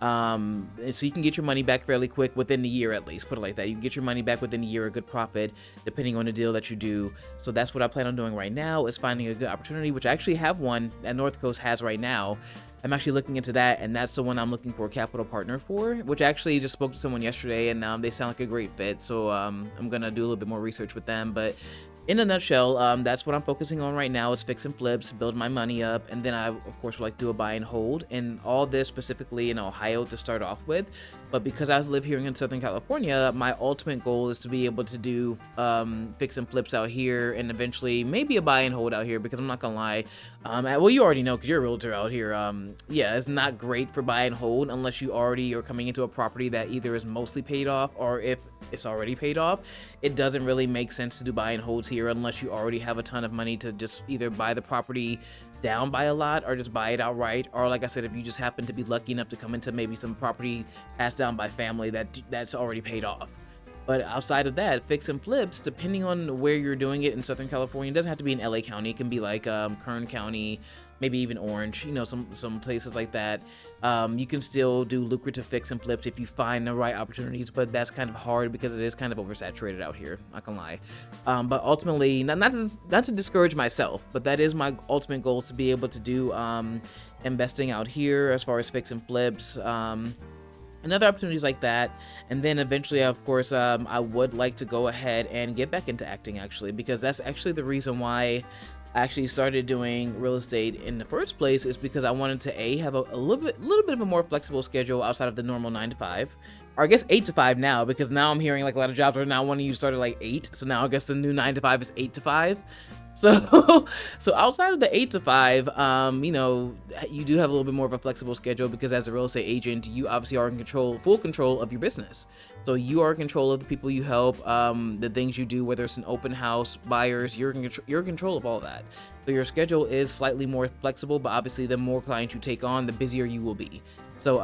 So you can get your money back fairly quick within the year, at least, put it like that. You can get your money back within a year, a good profit, depending on the deal that you do. So that's what I plan on doing right now, is finding a good opportunity, which I actually have one that North Coast has right now. I'm actually looking into that, and that's the one I'm looking for a capital partner for, which I actually just spoke to someone yesterday, and they sound like a great fit. So I'm gonna do a little bit more research with them. But In a nutshell, that's what I'm focusing on right now is fix and flips, build my money up, and then I, of course, would like to do a buy and hold, and all this specifically in Ohio to start off with. But because I live here in Southern California, my ultimate goal is to be able to do fix and flips out here, and eventually maybe a buy and hold out here. Because I'm not gonna lie, well, you already know because you're a realtor out here. Yeah, it's not great for buy and hold unless you already are coming into a property that either is mostly paid off, or if it's already paid off, it doesn't really make sense to do buy and holds here unless you already have a ton of money to just either buy the property down by a lot or just buy it outright, or like I said, if you just happen to be lucky enough to come into maybe some property passed down by family that's already paid off. But outside of that, fix and flips, depending on where you're doing it in Southern California, it doesn't have to be in LA County. It can be like Kern County, maybe even Orange, some places like that. You can still do lucrative fix and flips if you find the right opportunities, but that's kind of hard because it is kind of oversaturated out here, not gonna lie. But ultimately, not to discourage myself, but that is my ultimate goal, is to be able to do investing out here as far as fix and flips. And other opportunities like that. And then eventually, of course, I would like to go ahead and get back into acting, actually, because that's actually the reason why I actually started doing real estate in the first place, is because I wanted to have a little bit of a more flexible schedule outside of the normal 9 to 5. Or I guess 8 to 5 now, because now I'm hearing like a lot of jobs are now wanting you to start at like 8. So now I guess the new 9 to 5 is 8 to 5. So, so outside of the 8 to 5, you do have a little bit more of a flexible schedule, because as a real estate agent, you obviously are in full control of your business. So you are in control of the people you help, the things you do, whether it's an open house, buyers, you're in control of all that. So your schedule is slightly more flexible, but obviously the more clients you take on, the busier you will be. So,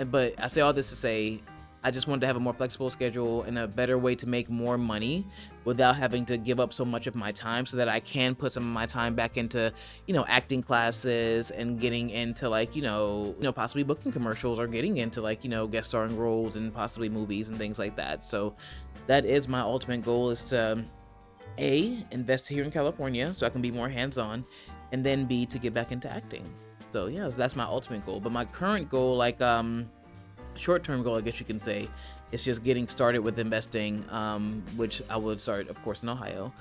but I say all this to say, I just wanted to have a more flexible schedule and a better way to make more money without having to give up so much of my time, so that I can put some of my time back into, acting classes and getting into like, possibly booking commercials, or getting into like, guest starring roles and possibly movies and things like that. So that is my ultimate goal, is to invest here in California so I can be more hands-on, and then B, to get back into acting. So yeah, so that's my ultimate goal. But my current goal, like, short-term goal, I guess you can say, is just getting started with investing, which I would start, of course, in Ohio,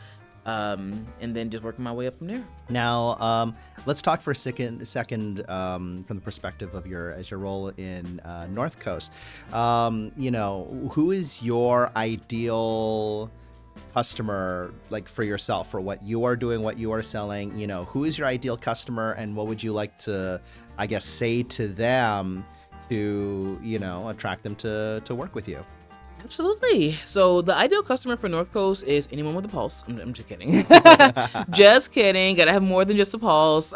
and then just working my way up from there. Now, let's talk for a second from the perspective of your role in North Coast. Who is your ideal customer, like for yourself, for what you are doing, what you are selling? Who is your ideal customer, and what would you like to, I guess, say to them to attract them to work with you? Absolutely. So the ideal customer for North Coast is anyone with a pulse. I'm just kidding. Just kidding. Gotta have more than just a pulse.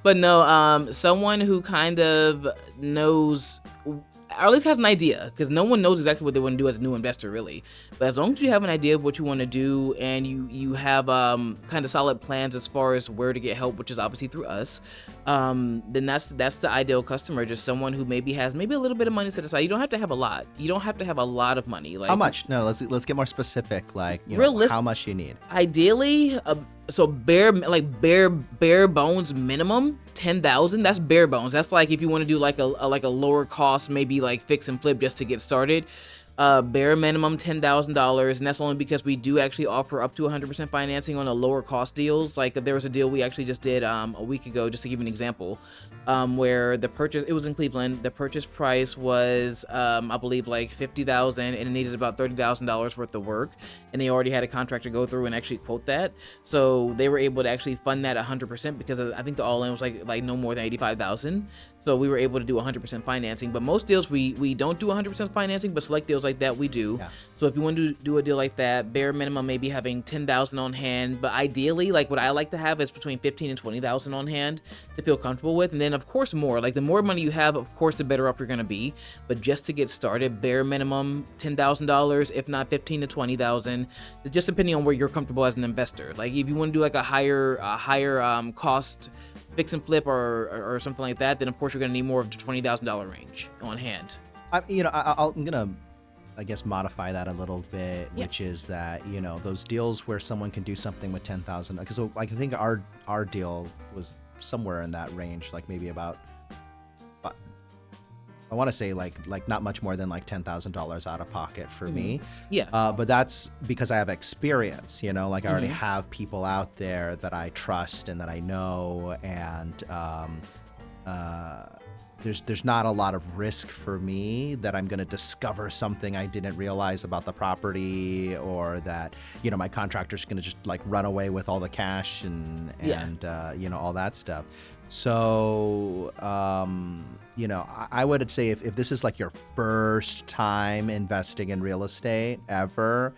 But no, someone who kind of knows, or at least has an idea, because no one knows exactly what they want to do as a new investor, really. But as long as you have an idea of what you want to do, and you have kind of solid plans as far as where to get help, which is obviously through us, then that's the ideal customer. Just someone who maybe has a little bit of money set aside. You don't have to have a lot. You don't have to have a lot of money. Like, how much? No, let's get more specific. Like, how much you need. Ideally, so bare bones minimum 10,000. That's bare bones. That's like if you want to do like a lower cost, maybe like fix and flip just to get started. Bare minimum $10,000, and that's only because we do actually offer up to 100% financing on the lower cost deals. Like there was a deal we actually just did a week ago, just to give you an example, where it was in Cleveland. The purchase price was I believe like $50,000, and it needed about $30,000 worth of work, and they already had a contractor go through and actually quote that. So they were able to actually fund that 100%, because I think the all-in was like no more than $85,000. So we were able to do 100% financing. But most deals we don't do 100% financing, but select deals like that we do. Yeah. So if you want to do a deal like that, bare minimum maybe having $10,000 on hand, but ideally, like what I like to have is between $15,000 and $20,000 on hand to feel comfortable with, and then of course more. Like the more money you have, of course, the better off you're gonna be. But just to get started, bare minimum $10,000, if not $15,000 to $20,000, just depending on where you're comfortable as an investor. Like if you want to do like a higher cost fix and flip or something like that, then of course you're going to need more of the $20,000 range on hand. I'm gonna, I guess, modify that a little bit, yeah. Which is that those deals where someone can do something with 10,000, because like I think our deal was somewhere in that range, like maybe about want to say like not much more than like $10,000 out of pocket for me. Yeah. But that's because I have experience, like I already Mhm. have people out there that I trust and that I know, and there's not a lot of risk for me that I'm going to discover something I didn't realize about the property, or that, my contractor's going to just like run away with all the cash and all that stuff. So, I would say if this is like your first time investing in real estate ever,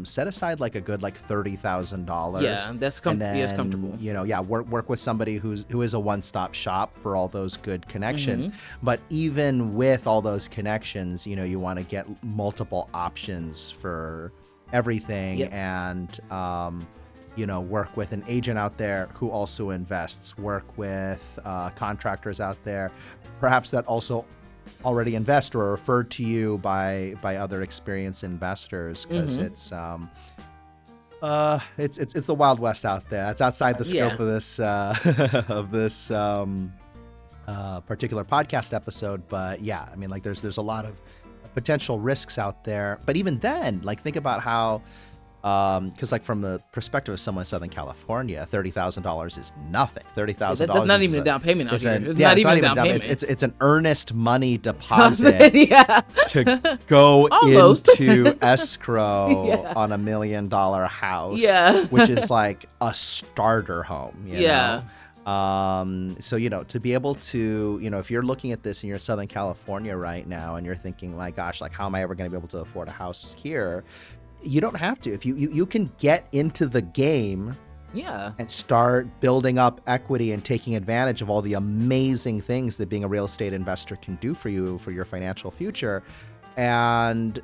set aside like a good like $30,000. Yeah, that's comfortable. Work with somebody who is a one-stop shop for all those good connections. But even with all those connections, you want to get multiple options for everything. Yep. And work with an agent out there who also invests, work with contractors out there, perhaps that also already invest or are referred to you by other experienced investors, because it's the Wild West out there. It's outside the scope of this particular podcast episode, but yeah, I mean, like there's a lot of potential risks out there. But even then, like think about how because like from the perspective of someone in Southern California, $30,000 is nothing. $30,000. That's not even a down payment out here. It's not even a down payment. It's an earnest money deposit to go into escrow on $1 million house, which is like a starter home. You know? So, to be able to, if you're looking at this and you're in Southern California right now and you're thinking like, gosh, like how am I ever going to be able to afford a house here? You don't have to. If you can get into the game and start building up equity and taking advantage of all the amazing things that being a real estate investor can do for you for your financial future, and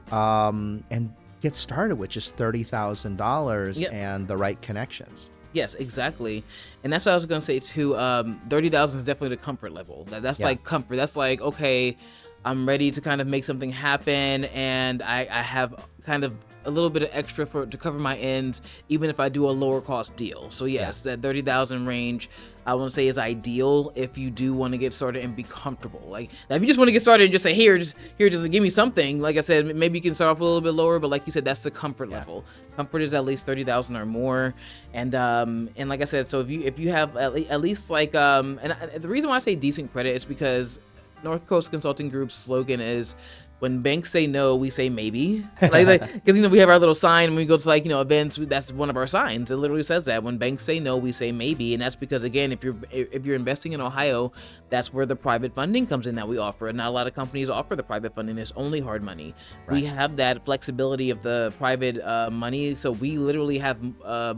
get started with just $30,000 and the right connections. Yes, exactly. And that's what I was going to say too. 30,000 is definitely the comfort level. That's like comfort. That's like, okay, I'm ready to kind of make something happen, and I have kind of a little bit of extra to cover my ends, even if I do a lower cost deal. So yes, that 30,000 range, I want to say, is ideal if you do want to get started and be comfortable. Like, now, if you just want to get started and just say, here, just give me something. Like I said, maybe you can start off a little bit lower, but like you said, that's the comfort level. Comfort is at least 30,000 or more. And like I said, so if you have at least like, the reason why I say decent credit is because North Coast Consulting Group's slogan is, when banks say no, we say maybe. Like, because we have our little sign when we go to events. That's one of our signs. It literally says that when banks say no, we say maybe, and that's because, again, if you're investing in Ohio, that's where the private funding comes in that we offer. And not a lot of companies offer the private funding. It's only hard money. Right. We have that flexibility of the private money, so we literally have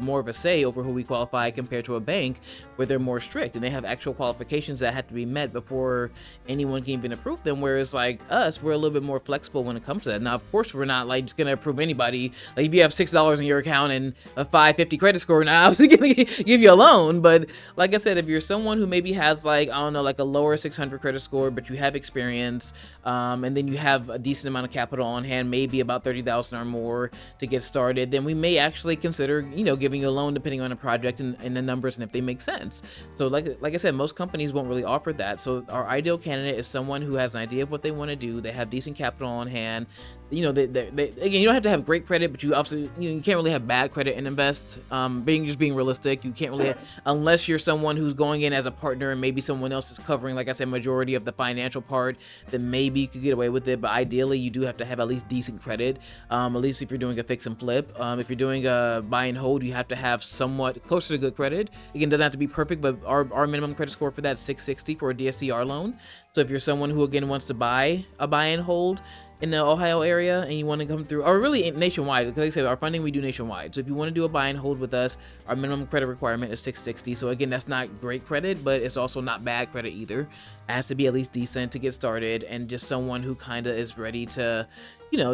more of a say over who we qualify compared to a bank, where they're more strict and they have actual qualifications that have to be met before anyone can even approve them. Whereas like us, we're a little bit more flexible when it comes to that. Now, of course, we're not like just gonna approve anybody. Like if you have $6 in your account and a 550 credit score, now I'm gonna give you a loan. But like I said, if you're someone who maybe has like, I don't know, like a lower 600 credit score, but you have experience, and then you have a decent amount of capital on hand, maybe about 30,000 or more to get started, then we may actually consider, giving you a loan depending on the project and the numbers and if they make sense. So like I said, most companies won't really offer that. So our ideal candidate is someone who has an idea of what they want to do. They have decent capital on hand. They again, you don't have to have great credit, but you also, you can't really have bad credit and invest. Being realistic, you can't really, unless you're someone who's going in as a partner and maybe someone else is covering, like I said, majority of the financial part, then maybe you could get away with it. But ideally, you do have to have at least decent credit. At least if you're doing a fix and flip. If you're doing a buy and hold, you have to have somewhat closer to good credit. Again, it doesn't have to be perfect, but our minimum credit score for that is 660 for a DSCR loan. So if you're someone who again wants to buy and hold in the Ohio area and you want to come through, or really nationwide, because like I said, our funding we do nationwide. So if you want to do a buy and hold with us, our minimum credit requirement is 660. So again, that's not great credit, but it's also not bad credit either. It has to be at least decent to get started, and just someone who kind of is ready to,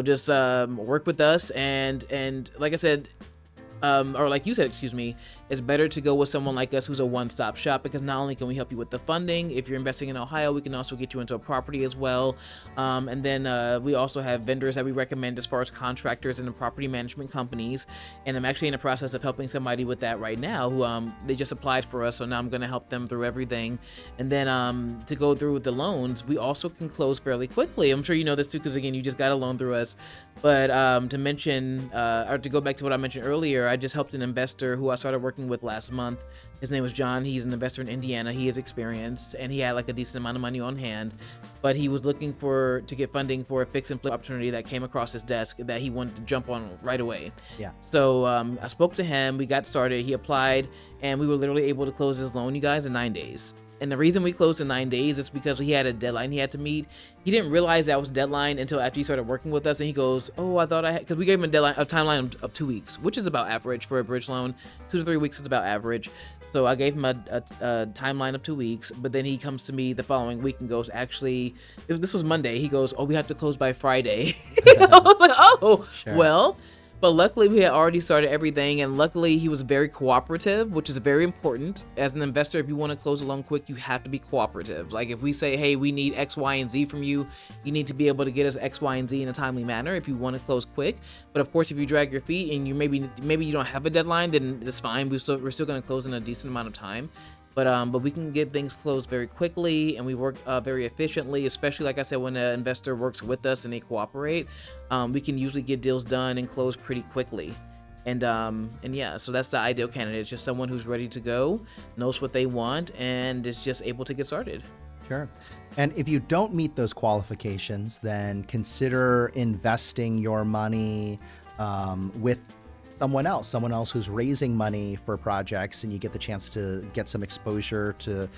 just work with us and like I said, or like you said, excuse me, it's better to go with someone like us who's a one-stop shop, because not only can we help you with the funding, if you're investing in Ohio, we can also get you into a property as well. And then we also have vendors that we recommend as far as contractors and the property management companies. And I'm actually in the process of helping somebody with that right now who they just applied for us. So now I'm going to help them through everything. And then to go through with the loans, we also can close fairly quickly. I'm sure you know this too, because again, you just got a loan through us. But to mention, or to go back to what I mentioned earlier, I just helped an investor who I started working with last month. His name was John. He's an investor in Indiana. He is experienced, and he had like a decent amount of money on hand, but he was looking to get funding for a fix and flip opportunity that came across his desk that he wanted to jump on right away. Yeah. So I spoke to him. We got started. He applied, and we were literally able to close his loan, you guys, in 9 days. And the reason we closed in 9 days is because he had a deadline he had to meet. He didn't realize that was a deadline until after he started working with us. And he goes, "Oh, I thought I had," because we gave him a timeline of 2 weeks, which is about average for a bridge loan. 2 to 3 weeks is about average. So I gave him a timeline of 2 weeks. But then he comes to me the following week and goes, "Actually, this was Monday." He goes, "Oh, we have to close by Friday." I was like, "Oh, sure. Well." But luckily, we had already started everything, and luckily, he was very cooperative, which is very important. As an investor, if you want to close a loan quick, you have to be cooperative. Like if we say, "Hey, we need X, Y, and Z from you," you need to be able to get us X, Y, and Z in a timely manner if you want to close quick. But of course, if you drag your feet and you maybe you don't have a deadline, then it's fine. We're still going to close in a decent amount of time. But we can get things closed very quickly, and we work very efficiently, especially, like I said, when an investor works with us and they cooperate. We can usually get deals done and close pretty quickly. And yeah, so that's the ideal candidate. It's just someone who's ready to go, knows what they want, and is just able to get started. Sure. And if you don't meet those qualifications, then consider investing your money with someone else who's raising money for projects, and you get the chance to get some exposure to,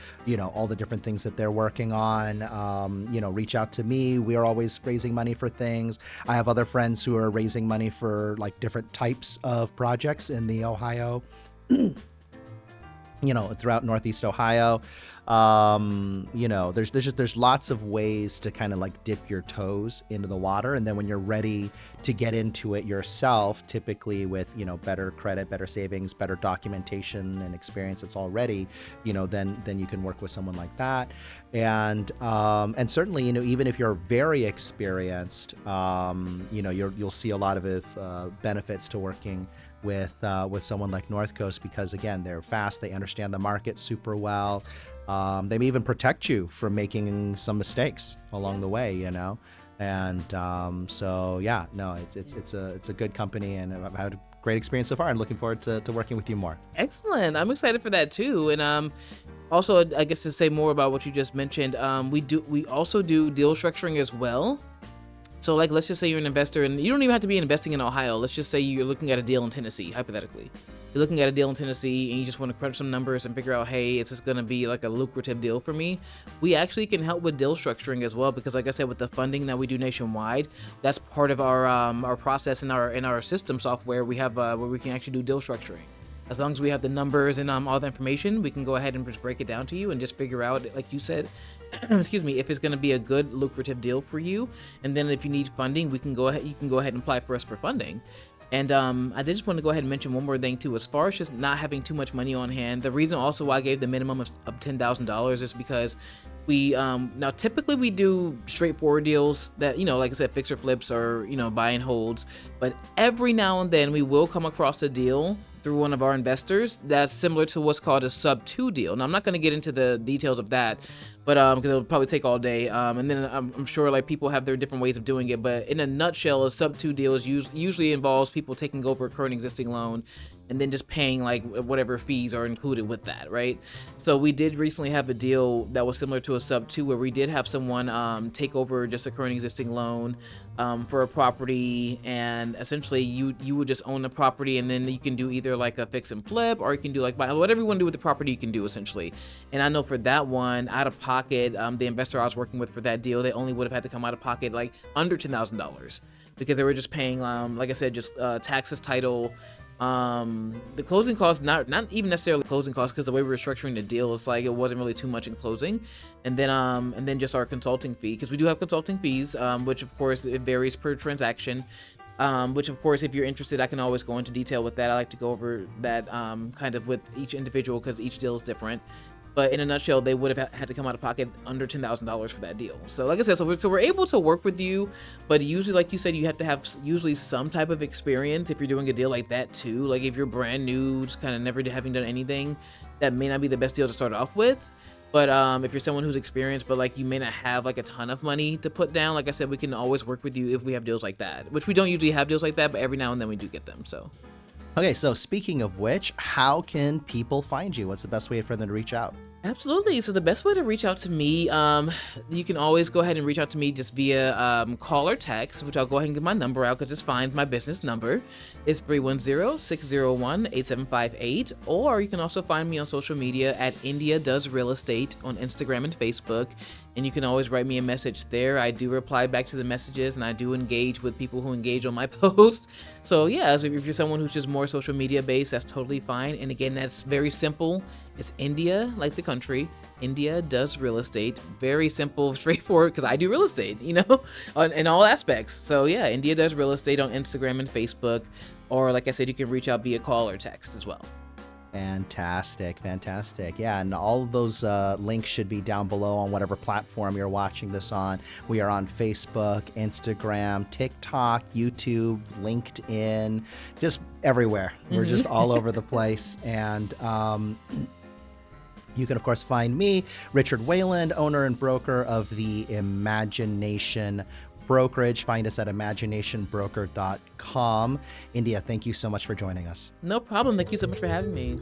all the different things that they're working on. Reach out to me. We're always raising money for things. I have other friends who are raising money for like different types of projects in the Ohio, throughout Northeast Ohio. There's lots of ways to kind of like dip your toes into the water. And then when you're ready to get into it yourself, typically with, better credit, better savings, better documentation and experience that's already, then you can work with someone like that. And certainly, even if you're very experienced, you'll see a lot of benefits to working with someone like North Coast, because again, they're fast, they understand the market super well. They may even protect you from making some mistakes along the way, And so yeah, no, it's a good company, and I've had a great experience so far, and looking forward to working with you more. Excellent. I'm excited for that too. And also, I guess to say more about what you just mentioned, we also do deal structuring as well. So like, let's just say you're an investor, and you don't even have to be investing in Ohio. Let's just say you're looking at a deal in Tennessee, hypothetically. You're looking at a deal in Tennessee and you just want to crunch some numbers and figure out, hey, is this going to be like a lucrative deal for me? We actually can help with deal structuring as well, because like I said, with the funding that we do nationwide, that's part of our process in our system software. We have where we can actually do deal structuring. As long as we have the numbers and all the information, we can go ahead and just break it down to you and just figure out, like you said, excuse me, if it's going to be a good lucrative deal for you. And then if you need funding, you can go ahead and apply for us for funding. And I did just want to go ahead and mention one more thing too, as far as just not having too much money on hand. The reason also why I gave the minimum of $10,000 is because we now typically we do straightforward deals that, like I said, fix or flips or, buy and holds. But every now and then we will come across a deal through one of our investors that's similar to what's called a sub 2 deal. Now I'm not going to get into the details of that, but because it'll probably take all day. And then I'm sure like people have their different ways of doing it, but in a nutshell, a sub 2 deal is usually involves people taking over a current existing loan and then just paying like whatever fees are included with that, right? So we did recently have a deal that was similar to a sub 2 where we did have someone take over just a current existing loan for a property, and essentially you would just own the property, and then you can do either like a fix and flip, or you can do like buy, whatever you want to do with the property you can do essentially. And I know for that one, out of pocket, the investor I was working with for that deal, they only would have had to come out of pocket like under $10,000 because they were just paying like I said, just taxes, title, the closing costs, not even necessarily closing costs, because the way we were structuring the deal, it's like it wasn't really too much in closing, and then just our consulting fee, because we do have consulting fees, which of course it varies per transaction. which of course, if you're interested, I can always go into detail with that. I like to go over that kind of with each individual because each deal is different. But in a nutshell, they would have had to come out of pocket under $10,000 for that deal. So like I said, so we're able to work with you, but usually, like you said, you have to have usually some type of experience if you're doing a deal like that too. Like if you're brand new, just kind of never having done anything, that may not be the best deal to start off with. But if you're someone who's experienced, but like you may not have like a ton of money to put down, like I said, we can always work with you if we have deals like that, which we don't usually have deals like that, but every now and then we do get them. So. Okay, so speaking of which, how can people find you? What's the best way for them to reach out? Absolutely. So the best way to reach out to me, you can always go ahead and reach out to me just via call or text, which I'll go ahead and get my number out because just find my business number. It's 310-601-8758. Or you can also find me on social media at India Does Real Estate on Instagram and Facebook. And you can always write me a message there. I do reply back to the messages and I do engage with people who engage on my posts. So yeah, so if you're someone who's just more social media based, that's totally fine. And again, that's very simple. It's India, like the country. India Does Real Estate. Very simple, straightforward, because I do real estate, in all aspects. So yeah, India Does Real Estate on Instagram and Facebook. Or like I said, you can reach out via call or text as well. Fantastic. Yeah, and all of those links should be down below on whatever platform you're watching this on. We are on Facebook, Instagram, TikTok, YouTube, LinkedIn, just everywhere. We're just all over the place. And you can, of course, find me, Richard Wayland, owner and broker of the Imagination Brokerage. Find us at imaginationbroker.com. India, thank you so much for joining us. No problem. Thank you so much for having me.